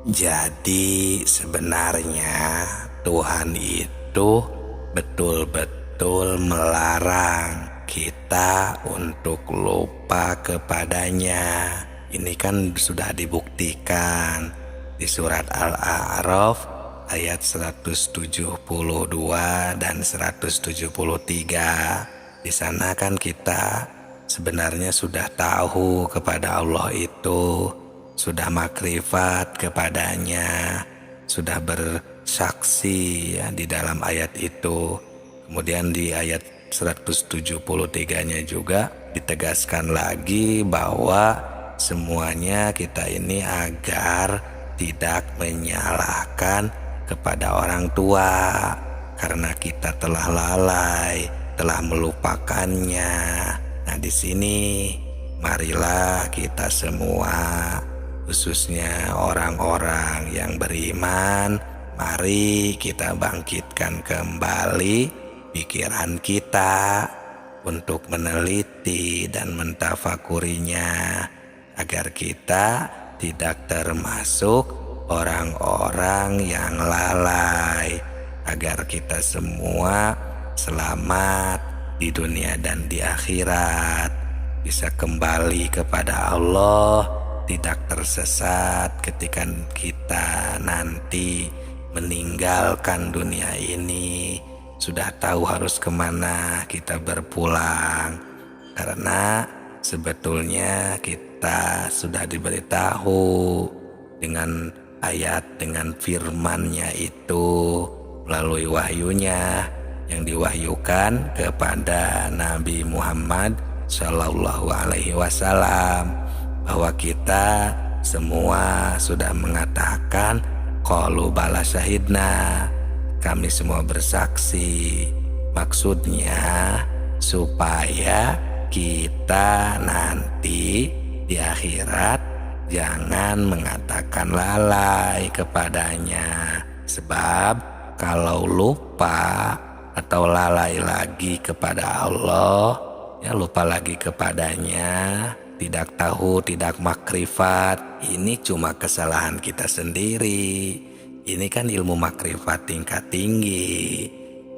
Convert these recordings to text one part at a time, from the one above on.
Jadi sebenarnya Tuhan itu betul-betul melarang kita untuk lupa kepadanya. Ini kan sudah dibuktikan di surat Al-A'raf ayat 172 dan 173. Di sana kan kita sebenarnya sudah tahu kepada Allah itu, sudah makrifat kepadanya, sudah bersaksi ya di dalam ayat itu. Kemudian di ayat 173-nya juga ditegaskan lagi bahwa semuanya kita ini agar tidak menyalahkan kepada orang tua karena kita telah lalai, telah melupakannya. Nah, di sini marilah kita semua, khususnya orang-orang yang beriman, mari kita bangkitkan kembali pikiran kita untuk meneliti dan mentafakurinya agar kita tidak termasuk orang-orang yang lalai, agar kita semua selamat di dunia dan di akhirat, bisa kembali kepada Allah, tidak tersesat ketika kita nanti meninggalkan dunia ini, sudah tahu harus kemana kita berpulang. Karena sebetulnya kita sudah diberitahu dengan ayat, dengan firman-Nya itu melalui wahyunya yang diwahyukan kepada Nabi Muhammad Shallallahu Alaihi Wasallam, bahwa kita semua sudah mengatakan qalu bala syahidna, kami semua bersaksi. Maksudnya supaya kita nanti di akhirat jangan mengatakan lalai kepadanya. Sebab kalau lupa atau lalai lagi kepada Allah, ya lupa lagi kepadanya, tidak tahu, tidak makrifat, ini cuma kesalahan kita sendiri. Ini kan ilmu makrifat tingkat tinggi.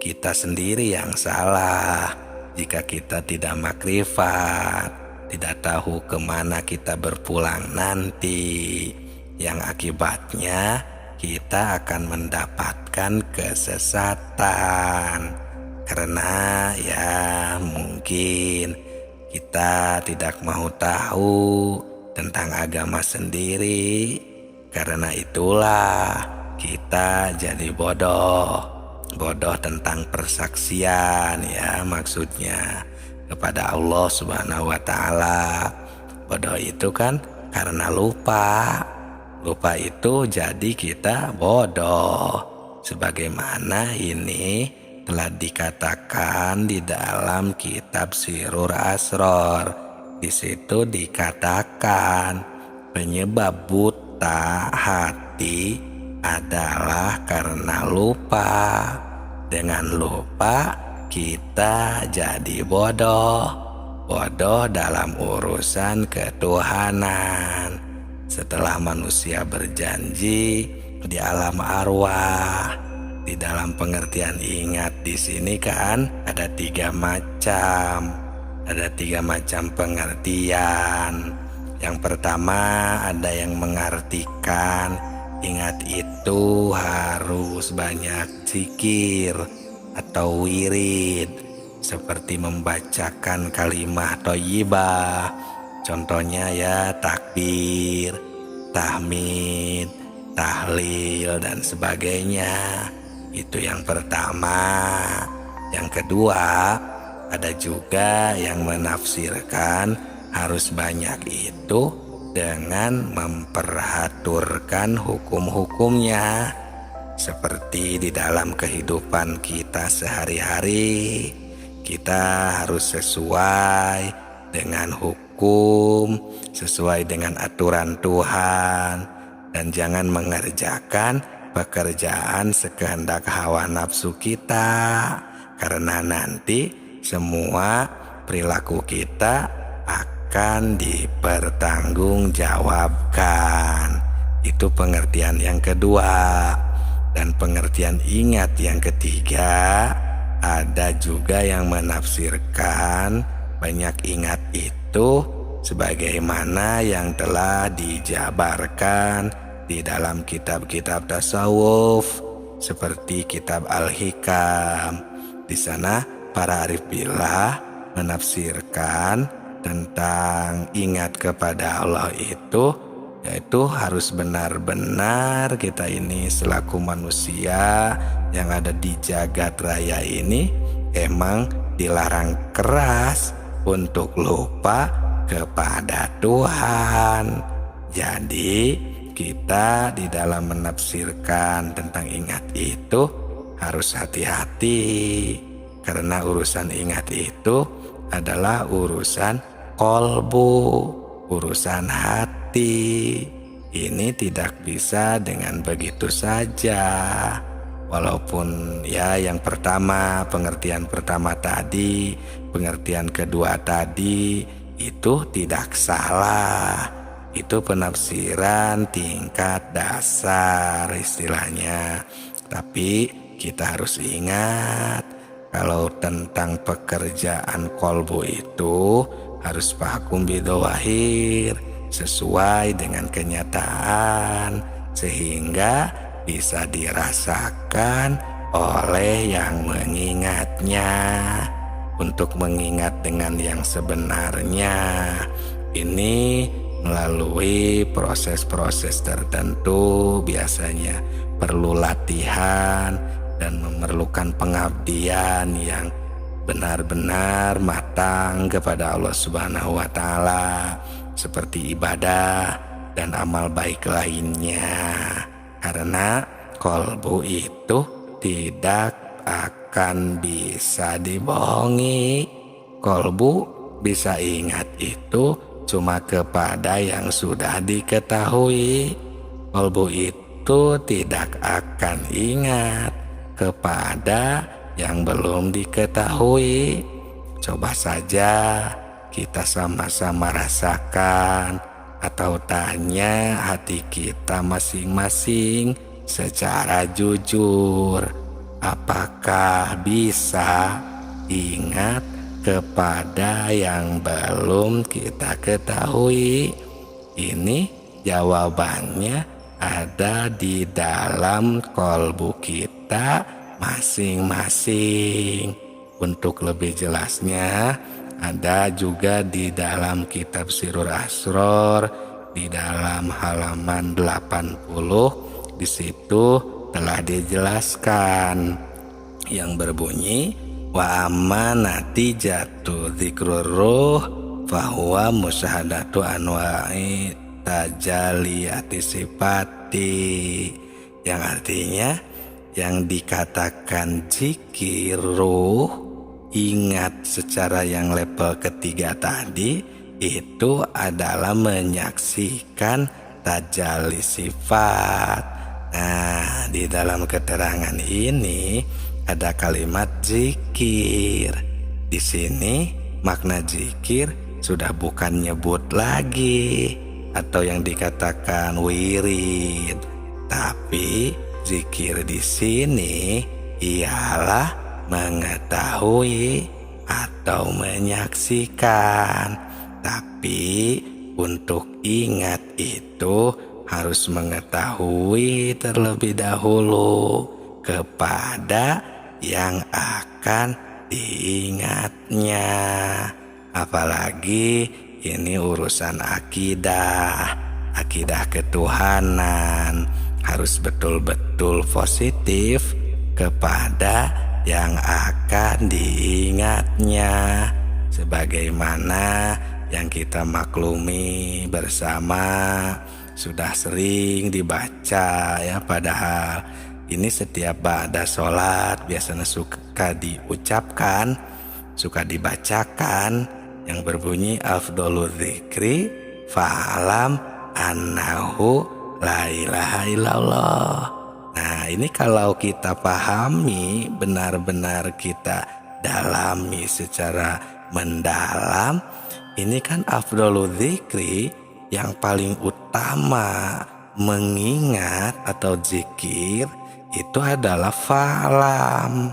Kita sendiri yang salah jika kita tidak makrifat, tidak tahu kemana kita berpulang nanti, yang akibatnya kita akan mendapatkan kesesatan. Karena ya mungkin kita tidak mau tahu tentang agama sendiri. Karena itulah kita jadi bodoh tentang persaksian, ya maksudnya kepada Allah Subhanahu wa Ta'ala. Bodoh itu kan karena lupa itu jadi kita bodoh, sebagaimana ini telah dikatakan di dalam kitab Sirur Asror. Di situ dikatakan penyebab buta hati adalah karena lupa. Dengan lupa kita jadi bodoh dalam urusan ketuhanan. Setelah manusia berjanji di alam arwah, di dalam pengertian, ingat di sini kan ada tiga macam pengertian. Yang pertama ada yang mengartikan, ingat itu harus banyak zikir atau wirid, seperti membacakan kalimah thayyibah. Contohnya ya takbir, tahmid, tahlil dan sebagainya. Itu yang pertama. Yang kedua, ada juga yang menafsirkan harus banyak itu dengan memperhaturkan hukum-hukumnya, seperti di dalam kehidupan kita sehari-hari. Kita harus sesuai dengan hukum, sesuai dengan aturan Tuhan, dan jangan mengerjakan pekerjaan sekehendak hawa nafsu kita, karena nanti semua perilaku kita akan dipertanggungjawabkan. Itu pengertian yang kedua. Dan pengertian ingat yang ketiga, ada juga yang menafsirkan banyak ingat itu sebagaimana yang telah dijabarkan di dalam kitab-kitab tasawuf seperti kitab Al-Hikam. Di sana para arif billah menafsirkan tentang ingat kepada Allah itu, yaitu harus benar-benar kita ini selaku manusia yang ada di jagat raya ini emang dilarang keras untuk lupa kepada Tuhan. Jadi kita di dalam menafsirkan tentang ingat itu harus hati-hati, karena urusan ingat itu adalah urusan kolbu, urusan hati. Ini tidak bisa dengan begitu saja. Walaupun ya yang pertama, pengertian pertama tadi, pengertian kedua tadi itu tidak salah. Itu penafsiran tingkat dasar istilahnya. Tapi kita harus ingat, kalau tentang pekerjaan kolbu itu harus fakum bidawahir, sesuai dengan kenyataan, sehingga bisa dirasakan oleh yang mengingatnya. Untuk mengingat dengan yang sebenarnya ini melalui proses-proses tertentu, biasanya perlu latihan dan memerlukan pengabdian yang benar-benar matang kepada Allah Subhanahu wa Ta'ala, seperti ibadah dan amal baik lainnya. Karena kolbu itu tidak akan bisa dibohongi. Kolbu bisa ingat itu cuma kepada yang sudah diketahui. Kolbu itu tidak akan ingat kepada yang belum diketahui. Coba saja kita sama-sama rasakan atau tanya hati kita masing-masing secara jujur, apakah bisa ingat kepada yang belum kita ketahui? Ini jawabannya ada di dalam kolbu kita masing-masing. Untuk lebih jelasnya ada juga di dalam kitab Sirrul Asror di dalam halaman 80. Di situ telah dijelaskan yang berbunyi, wa amma natijatu dzikrur ruh fahuwa musyahadatu anwa'i tajaliyati sifati, yang artinya yang dikatakan zikir ruh, ingat secara yang level ketiga tadi, itu adalah menyaksikan tajalli sifat. Nah, di dalam keterangan ini ada kalimat zikir. Di sini makna zikir sudah bukan nyebut lagi atau yang dikatakan wirid, tapi zikir di sini ialah mengetahui atau menyaksikan. Tapi untuk ingat itu harus mengetahui terlebih dahulu kepada yang akan diingatnya. Apalagi ini urusan akidah ketuhanan, harus betul-betul positif kepada yang akan diingatnya. Sebagaimana yang kita maklumi bersama, sudah sering dibaca ya, padahal ini setiap ba'da sholat biasanya suka diucapkan, suka dibacakan, yang berbunyi afdolul dzikri fa'alam annahu la ilaha illallah. Nah, ini kalau kita pahami, benar-benar kita dalami secara mendalam, ini kan afdolul dzikri, yang paling utama mengingat atau zikir itu adalah fa'lam.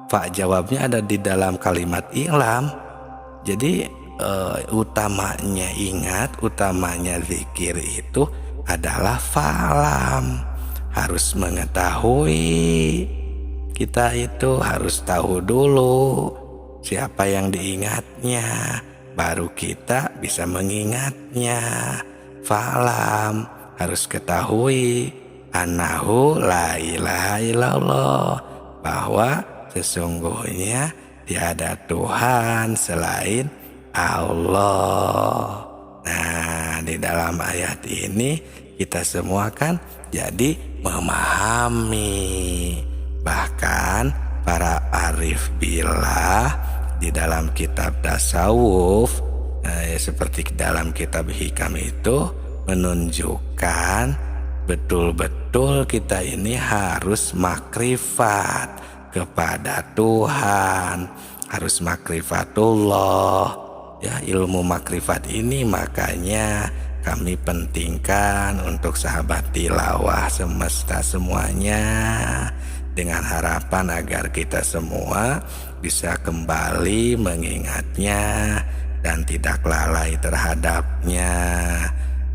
Fa jawabnya ada di dalam kalimat i'lam. Jadi utamanya ingat, utamanya zikir itu adalah fa'lam. Harus mengetahui, kita itu harus tahu dulu siapa yang diingatnya, baru kita bisa mengingatnya. Fa'lam, harus ketahui annahu la ilaha illallah, bahwa sesungguhnya tiada Tuhan selain Allah. Nah, di dalam ayat ini kita semua kan jadi memahami. Bahkan para arif billah di dalam kitab tasawuf, seperti dalam kitab hikam itu menunjukkan betul-betul kita ini harus makrifat kepada Tuhan, harus makrifatullah. Ya, ilmu makrifat ini makanya kami pentingkan untuk sahabat tilawah semesta semuanya, dengan harapan agar kita semua bisa kembali mengingatnya dan tidak lalai terhadapnya.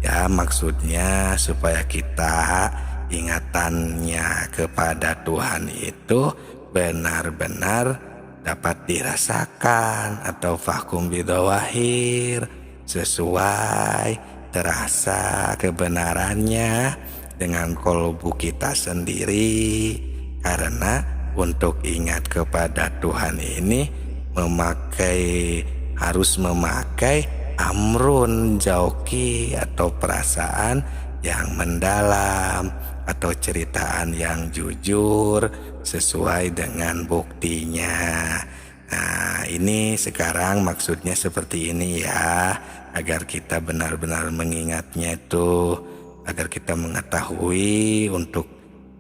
Ya, maksudnya supaya kita ingatannya kepada Tuhan itu benar-benar dapat dirasakan atau fakum bidawahir, sesuai terasa kebenarannya dengan kolbu kita sendiri. Karena untuk ingat kepada Tuhan ini harus memakai amrun jauki atau perasaan yang mendalam atau ceritaan yang jujur sesuai dengan buktinya. Nah, ini sekarang maksudnya seperti ini ya, agar kita benar-benar mengingatnya itu, agar kita mengetahui untuk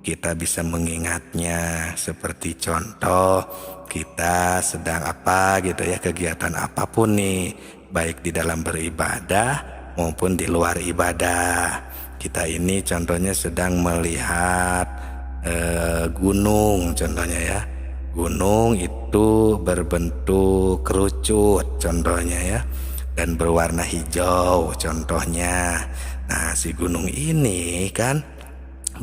kita bisa mengingatnya. Seperti contoh kita sedang apa gitu ya, kegiatan apapun nih, baik di dalam beribadah maupun di luar ibadah. Kita ini contohnya sedang melihat gunung contohnya ya. Gunung itu berbentuk kerucut contohnya ya, dan berwarna hijau contohnya. Nah, si gunung ini kan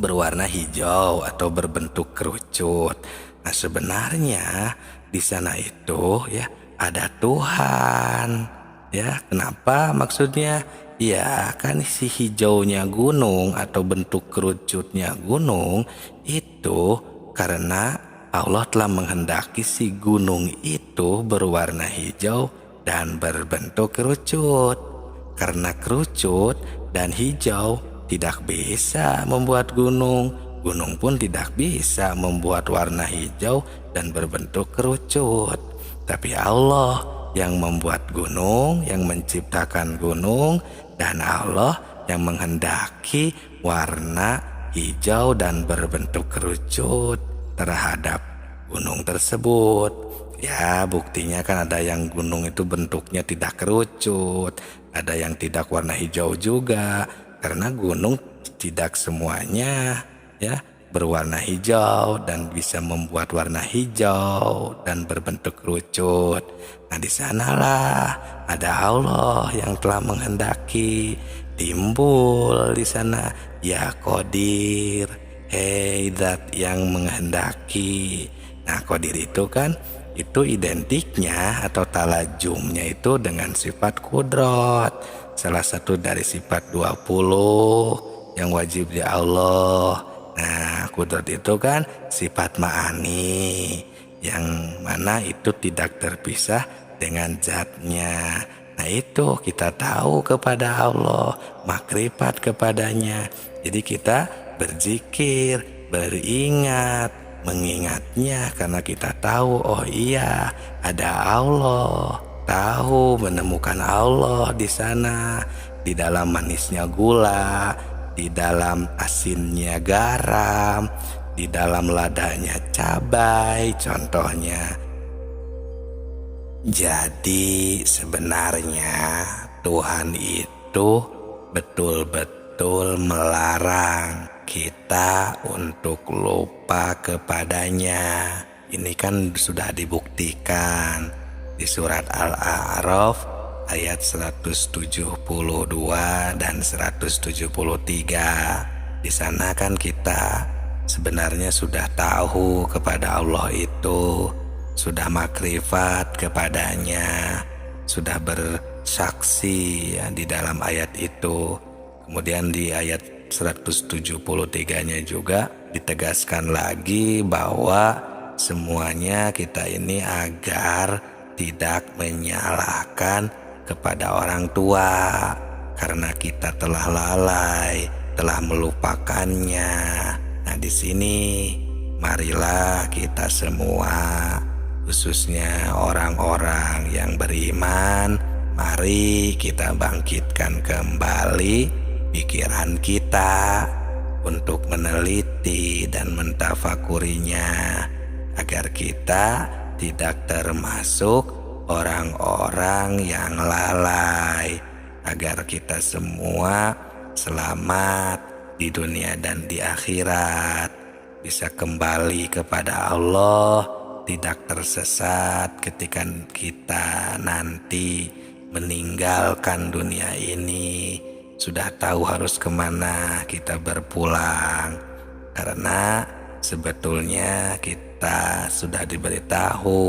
berwarna hijau atau berbentuk kerucut. Nah, sebenarnya di sana itu ya ada Tuhan. Ya, kenapa maksudnya? Ya, kan si hijaunya gunung atau bentuk kerucutnya gunung itu karena Allah telah menghendaki si gunung itu berwarna hijau dan berbentuk kerucut. Karena kerucut dan hijau tidak bisa membuat gunung, gunung pun tidak bisa membuat warna hijau dan berbentuk kerucut. Tapi Allah yang membuat gunung, yang menciptakan gunung, dan Allah yang menghendaki warna hijau dan berbentuk kerucut terhadap gunung tersebut. Ya, buktinya kan ada yang gunung itu bentuknya tidak kerucut, ada yang tidak warna hijau juga, karena gunung tidak semuanya ya berwarna hijau dan bisa membuat warna hijau dan berbentuk kerucut. Nah, di sanalah ada Allah yang telah menghendaki timbul di sana. Ya Qadir, hei zat yang menghendaki. Nah, Qadir itu kan itu identiknya atau talajumnya itu dengan sifat kudrat, salah satu dari sifat 20 yang wajib di Allah. Nah, kudrat itu kan sifat ma'ani yang mana itu tidak terpisah dengan zatnya. Nah, itu kita tahu kepada Allah, makrifat kepadanya. Jadi kita berzikir, beringat, mengingatnya karena kita tahu, oh iya ada Allah, tahu menemukan Allah di sana, di dalam manisnya gula, di dalam asinnya garam, di dalam ladanya cabai contohnya. Jadi sebenarnya Tuhan itu betul-betul betul melarang kita untuk lupa kepadanya. Ini kan sudah dibuktikan di surat Al-A'raf ayat 172 dan 173. Di sana kan kita sebenarnya sudah tahu kepada Allah itu, sudah makrifat kepadanya, sudah bersaksi ya, di dalam ayat itu. Kemudian di ayat 173-nya juga ditegaskan lagi bahwa semuanya kita ini agar tidak menyalahkan kepada orang tua karena kita telah lalai, telah melupakannya. Nah, di sini marilah kita semua, khususnya orang-orang yang beriman, mari kita bangkitkan kembali pikiran kita untuk meneliti dan mentafakurinya agar kita tidak termasuk orang-orang yang lalai, agar kita semua selamat di dunia dan di akhirat, bisa kembali kepada Allah, tidak tersesat ketika kita nanti meninggalkan dunia ini, sudah tahu harus kemana kita berpulang. Karena sebetulnya kita sudah diberitahu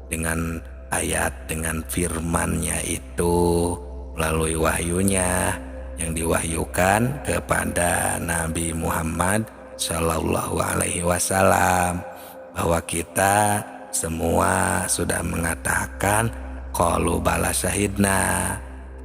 dengan ayat, dengan firman-Nya itu melalui wahyunya yang diwahyukan kepada Nabi Muhammad Shallallahu Alaihi Wasallam, bahwa kita semua sudah mengatakan qalu bala syahidna,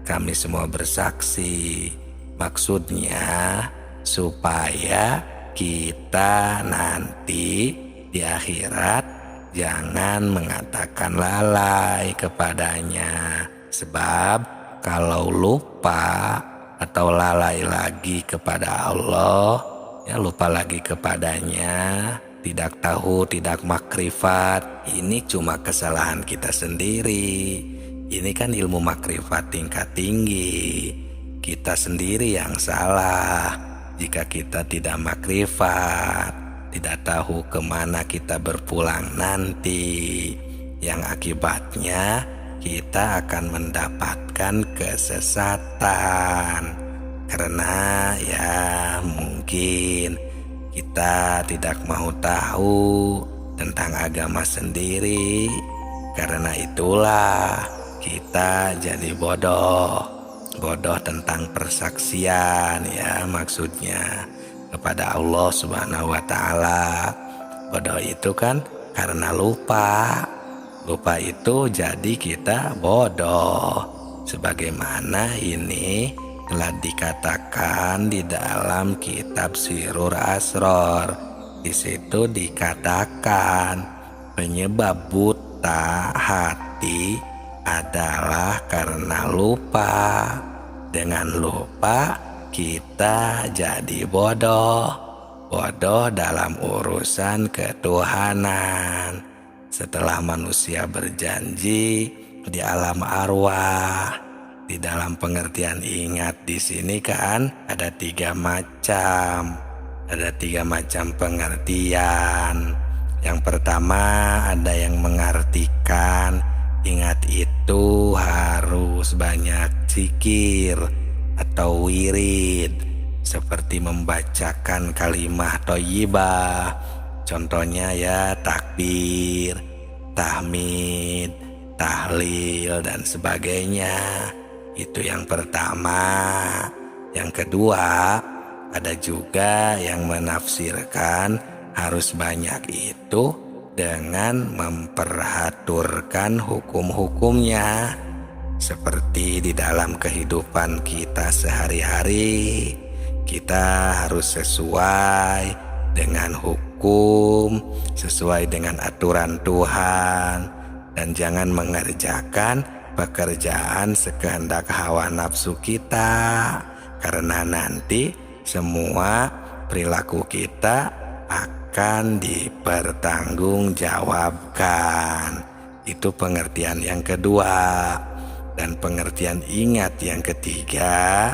kami semua bersaksi. Maksudnya supaya kita nanti di akhirat jangan mengatakan lalai kepadanya. Sebab kalau lupa atau lalai lagi kepada Allah, ya lupa lagi kepadanya, tidak tahu, tidak makrifat, ini cuma kesalahan kita sendiri. Ini kan ilmu makrifat tingkat tinggi. Kita sendiri yang salah jika kita tidak makrifat, tidak tahu kemana kita berpulang nanti, yang akibatnya kita akan mendapatkan kesesatan. Karena ya mungkin kita tidak mau tahu tentang agama sendiri. Karena itulah kita jadi bodoh tentang persaksian, ya maksudnya kepada Allah Subhanahu wa Ta'ala. Bodoh itu kan karena lupa itu jadi kita bodoh, sebagaimana ini telah dikatakan di dalam kitab Sirur Asror. Di situ dikatakan penyebab buta hati adalah karena lupa. Dengan lupa kita jadi bodoh dalam urusan ketuhanan. Setelah manusia berjanji di alam arwah, di dalam pengertian ingat di sini kan ada tiga macam pengertian. Yang pertama ada yang mengartikan ingat itu harus banyak zikir atau wirid, seperti membacakan kalimah thayyibah. Contohnya ya takbir, tahmid, tahlil dan sebagainya. Itu yang pertama. Yang kedua, ada juga yang menafsirkan harus banyak itu dengan memperhaturkan hukum-hukumnya, seperti di dalam kehidupan kita sehari-hari. Kita harus sesuai dengan hukum, sesuai dengan aturan Tuhan, dan jangan mengerjakan pekerjaan sekehendak hawa nafsu kita, karena nanti semua perilaku kita akan dipertanggungjawabkan. Itu pengertian yang kedua. Dan pengertian ingat yang ketiga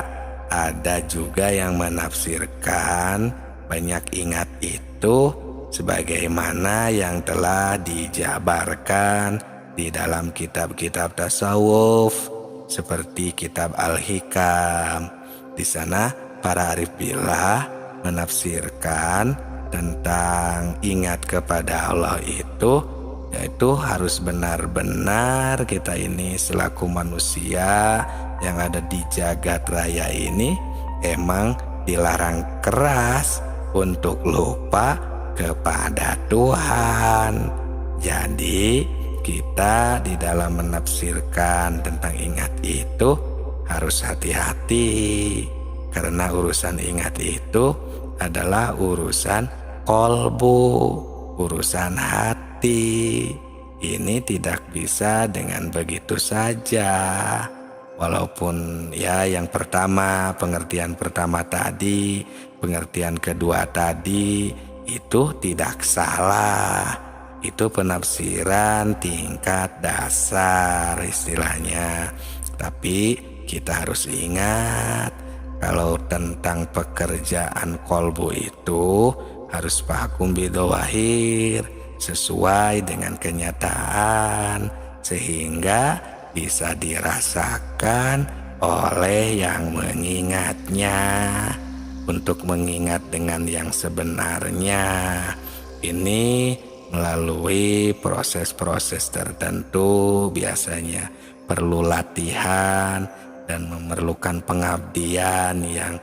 ada juga yang menafsirkan banyak ingat itu sebagaimana yang telah dijabarkan di dalam kitab-kitab tasawuf seperti kitab Al-Hikam. Di sana para arif billah menafsirkan tentang ingat kepada Allah itu, yaitu harus benar-benar kita ini selaku manusia yang ada di jagat raya ini emang dilarang keras untuk lupa kepada Tuhan. Jadi kita di dalam menafsirkan tentang ingat itu harus hati-hati, karena urusan ingat itu adalah urusan kolbu, urusan hati. Ini tidak bisa dengan begitu saja. Walaupun ya yang pertama, pengertian pertama tadi, pengertian kedua tadi itu tidak salah. Itu penafsiran tingkat dasar istilahnya. Tapi kita harus ingat kalau tentang pekerjaan kolbu itu harus fakum bidawahir, sesuai dengan kenyataan sehingga bisa dirasakan oleh yang mengingatnya. Untuk mengingat dengan yang sebenarnya ini melalui proses-proses tertentu, biasanya perlu latihan dan memerlukan pengabdian yang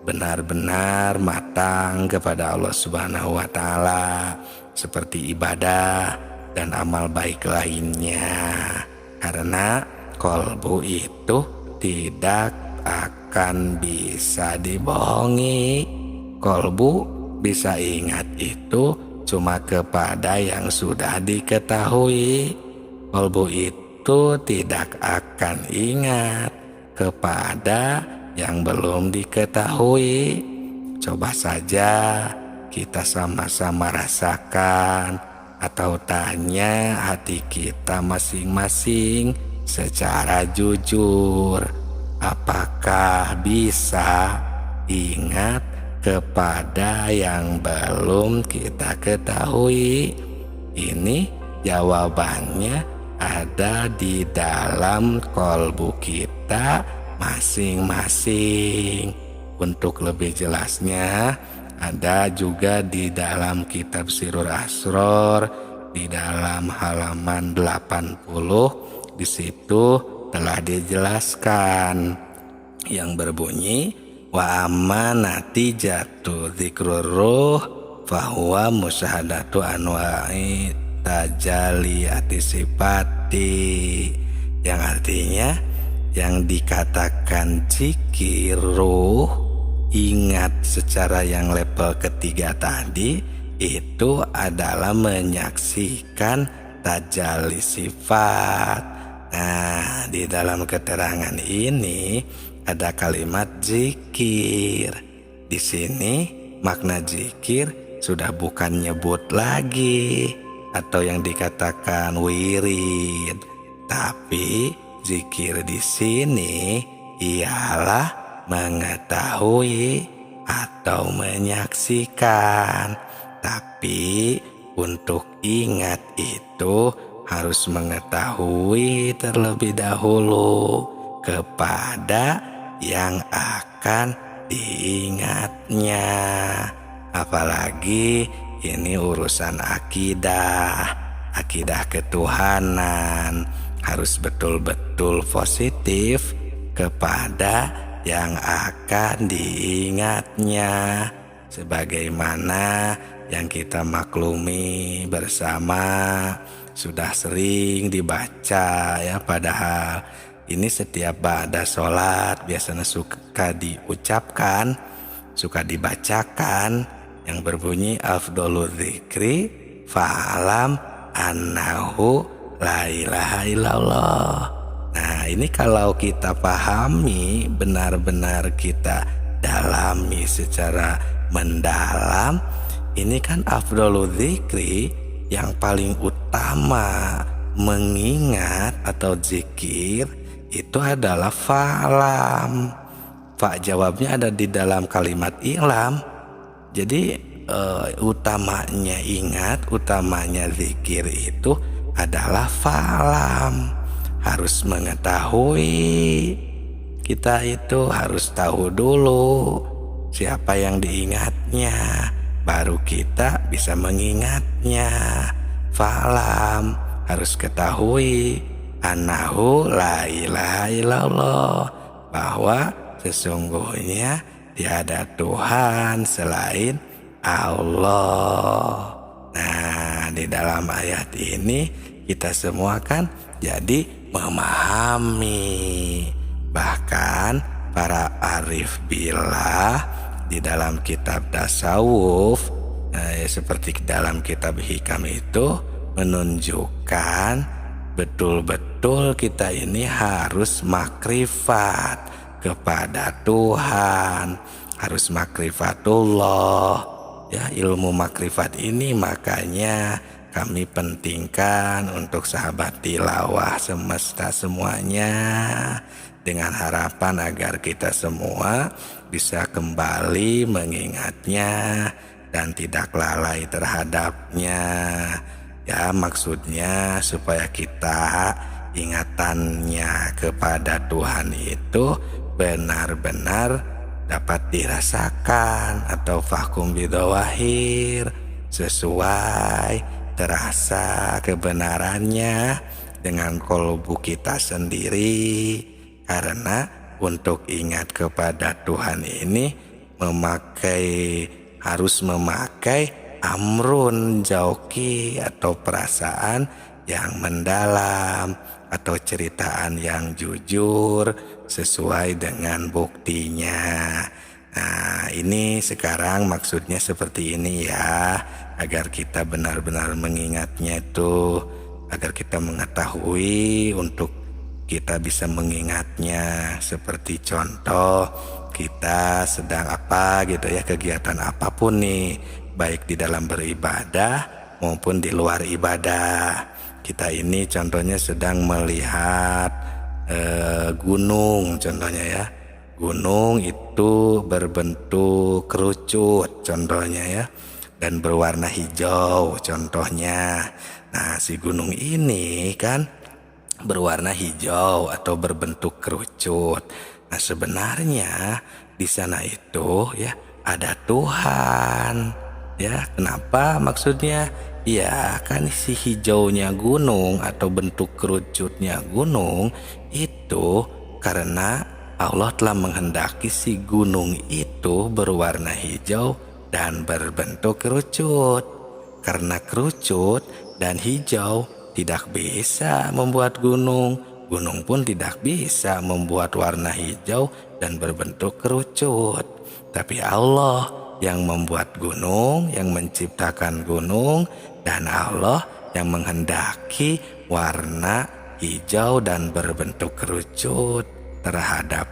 benar-benar matang kepada Allah Subhanahu wa Ta'ala, seperti ibadah dan amal baik lainnya. Karena kolbu itu tidak akan bisa dibohongi. Kolbu bisa ingat itu cuma kepada yang sudah diketahui. Kolbu itu tidak akan ingat kepada yang belum diketahui. Coba saja kita sama-sama rasakan atau tanya hati kita masing-masing secara jujur, apakah bisa ingat kepada yang belum kita ketahui? Ini jawabannya ada di dalam kolbu kita masing-masing. Untuk lebih jelasnya ada juga di dalam kitab Sirur Asror di dalam halaman 80. Di situ telah dijelaskan yang berbunyi wa amma natijatu dzikrur ruh fahuwa musyahadatu anwa'i tajaliyati sifati, yang artinya yang dikatakan zikir ruh, ingat secara yang level ketiga tadi, itu adalah menyaksikan tajalli sifat. Nah, di dalam keterangan ini ada kalimat zikir. Di sini makna zikir sudah bukan nyebut lagi atau yang dikatakan wirid, tapi zikir di sini ialah mengetahui atau menyaksikan. Tapi untuk ingat itu harus mengetahui terlebih dahulu kepada yang akan diingatnya. Apalagi ini urusan akidah ketuhanan, harus betul-betul positif kepada yang akan diingatnya. Sebagaimana yang kita maklumi bersama, sudah sering dibaca ya, padahal ini setiap ba'da sholat biasanya suka diucapkan, suka dibacakan, yang berbunyi afdolul dzikri fa'alam annahu la ilaha illallah. Nah, ini kalau kita pahami, benar-benar kita dalami secara mendalam, ini kan afdolul dzikri, yang paling utama mengingat atau zikir itu adalah fa'alam. Pak jawabnya ada di dalam kalimat i'lam. Jadi utamanya ingat, utamanya zikir itu adalah fa'lam. Harus mengetahui. Kita itu harus tahu dulu siapa yang diingatnya, baru kita bisa mengingatnya. Fa'lam, harus ketahui annahu la ilaha illallah, bahwa sesungguhnya tiada Tuhan selain Allah. Nah, di dalam ayat ini kita semua kan jadi memahami. Bahkan para arif billah di dalam kitab tasawuf, seperti dalam kitab hikam itu menunjukkan betul-betul kita ini harus makrifat kepada Tuhan, harus makrifatullah. Ya, ilmu makrifat ini makanya kami pentingkan untuk sahabat tilawah semesta semuanya, dengan harapan agar kita semua bisa kembali mengingatnya dan tidak lalai terhadapnya. Ya, maksudnya supaya kita ingatannya kepada Tuhan itu benar-benar dapat dirasakan atau fahkum bidawahir, sesuai terasa kebenarannya dengan kolbu kita sendiri. Karena untuk ingat kepada Tuhan ini harus memakai amrun jauki atau perasaan yang mendalam atau ceritaan yang jujur sesuai dengan buktinya. Nah, ini sekarang maksudnya seperti ini ya, agar kita benar-benar mengingatnya itu, agar kita mengetahui untuk kita bisa mengingatnya. Seperti contoh kita sedang apa gitu ya, kegiatan apapun nih, baik di dalam beribadah maupun di luar ibadah. Kita ini contohnya sedang melihat gunung contohnya ya. Gunung itu berbentuk kerucut contohnya ya, dan berwarna hijau contohnya. Nah, si gunung ini kan berwarna hijau atau berbentuk kerucut. Nah, sebenarnya di sana itu ya ada Tuhan. Ya, kenapa maksudnya? Ya, kan si hijaunya gunung atau bentuk kerucutnya gunung itu karena Allah telah menghendaki si gunung itu berwarna hijau dan berbentuk kerucut. Karena kerucut dan hijau tidak bisa membuat gunung, gunung pun tidak bisa membuat warna hijau dan berbentuk kerucut. Tapi Allah yang membuat gunung, yang menciptakan gunung, dan Allah yang menghendaki warna hijau dan berbentuk kerucut terhadap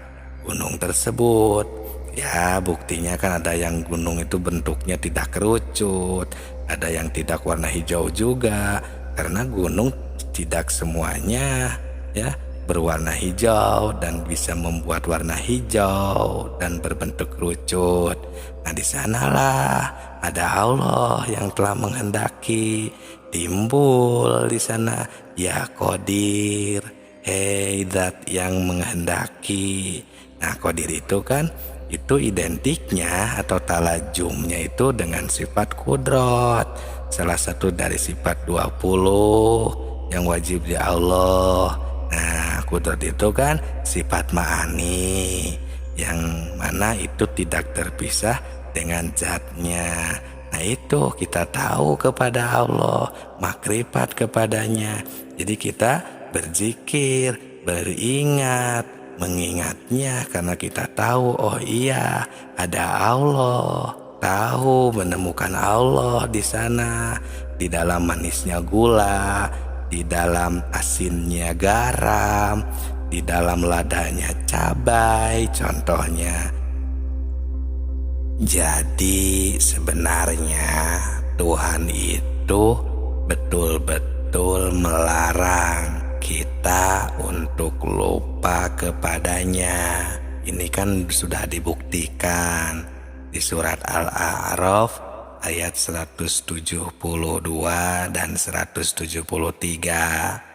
gunung tersebut. Ya, buktinya kan ada yang gunung itu bentuknya tidak kerucut, ada yang tidak warna hijau juga. Karena gunung tidak semuanya ya berwarna hijau dan bisa membuat warna hijau dan berbentuk kerucut. Nah, di sanalah ada Allah yang telah menghendaki timbul di sana. Ya Qadir, hei zat yang menghendaki. Nah, Qadir itu kan itu identiknya atau talajumnya itu dengan sifat kudrat, salah satu dari sifat 20 yang wajib di Allah. Nah, kudrat itu kan sifat ma'ani yang mana itu tidak terpisah dengan zatnya. Nah, itu kita tahu kepada Allah, makrifat kepadanya. Jadi kita berzikir, beringat, mengingatnya karena kita tahu, oh iya ada Allah, tahu menemukan Allah di sana, di dalam manisnya gula, di dalam asinnya garam, di dalam ladanya cabai contohnya. Jadi sebenarnya Tuhan itu betul-betul melarang kita untuk lupa kepadanya. ini kan sudah dibuktikan di surat Al-A'raf ayat 172 dan 173.